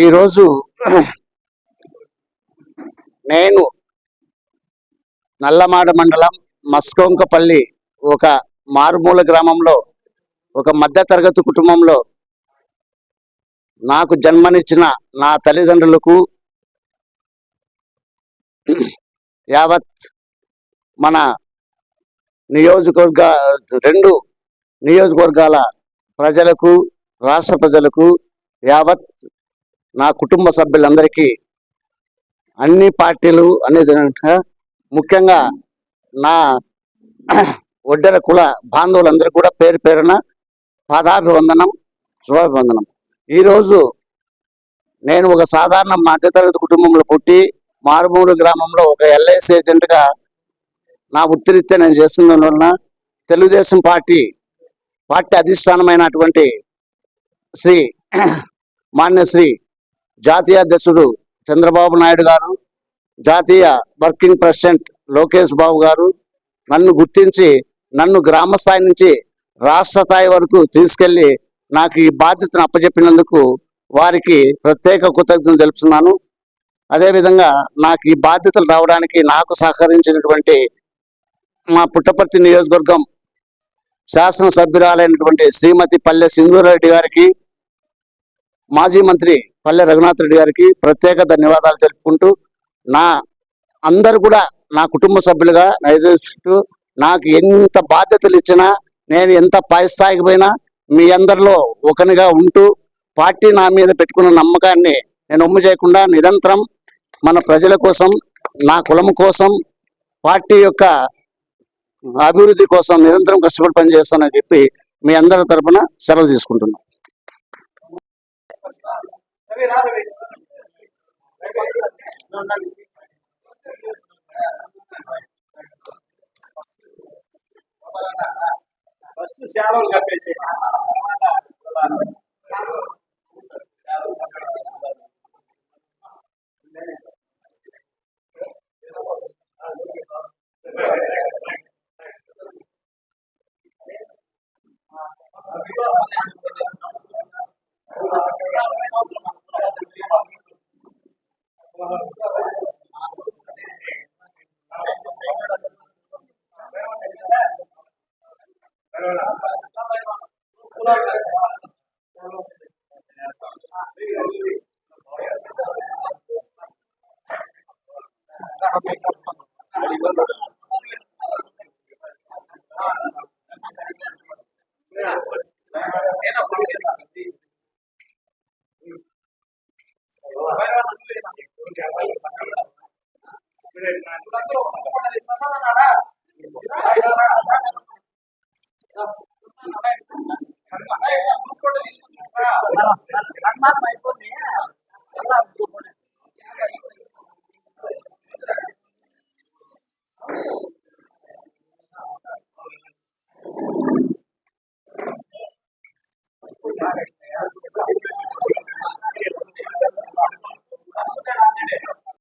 ఈరోజు నేను నల్లమాడ మండలం మస్కొంకపల్లి ఒక మారుమూల గ్రామంలో ఒక మధ్యతరగతి కుటుంబంలో నాకు జన్మనిచ్చిన నా తల్లిదండ్రులకు యావత్ మన రెండు నియోజకవర్గాల ప్రజలకు రాష్ట్ర ప్రజలకు యావత్ నా కుటుంబ సభ్యులందరికీ అన్ని పార్టీలు అనేది ముఖ్యంగా నా ఒడ్డెర కుల బాంధవులందరికీ కూడా పేరు పేరున పాదాభివందనం శుభాభివందనం. ఈరోజు నేను ఒక సాధారణ మధ్యతరగతి కుటుంబంలో పుట్టి మారుమూల గ్రామంలో ఒక ఎల్ఐసి ఏజెంట్గా నా వృత్తిరీత్యా నేను చేస్తున్న వలన తెలుగుదేశం పార్టీ అధిష్టానమైనటువంటి మాన్యశ్రీ జాతీయ అధ్యక్షుడు చంద్రబాబు నాయుడు గారు, జాతీయ వర్కింగ్ ప్రెసిడెంట్ లోకేష్ బాబు గారు నన్ను గుర్తించి నన్ను గ్రామ స్థాయి నుంచి రాష్ట్ర స్థాయి వరకు తీసుకెళ్లి నాకు ఈ బాధ్యతను అప్పచెప్పినందుకు వారికి ప్రత్యేక కృతజ్ఞతలు తెలుపుతున్నాను. అదేవిధంగా నాకు ఈ బాధ్యతలు రావడానికి నాకు సహకరించినటువంటి మా పుట్టపర్తి నియోజకవర్గం శాసనసభ్యురాలైనటువంటి శ్రీమతి పల్లె సింధూరెడ్డి గారికి, మాజీ మంత్రి పల్లె రఘునాథ్ రెడ్డి గారికి ప్రత్యేక ధన్యవాదాలు తెలుపుకుంటూ, అందరూ కూడా నా కుటుంబ సభ్యులుగా ఎదుర్కొంటూ నాకు ఎంత బాధ్యతలు ఇచ్చినా నేను ఎంత పై స్థాయికి పోయినా మీ అందరిలో ఒకనిగా ఉంటూ పార్టీ నా మీద పెట్టుకున్న నమ్మకాన్ని నేను ఒమ్ము చేయకుండా నిరంతరం మన ప్రజల కోసం, నా కులము కోసం, పార్టీ యొక్క అభివృద్ధి కోసం నిరంతరం కష్టపడి పనిచేస్తానని చెప్పి మీ అందరి తరఫున సెలవు తీసుకుంటున్నాను. ఫస్ట్ సేవలు కప్పేసి తీసుకుంటా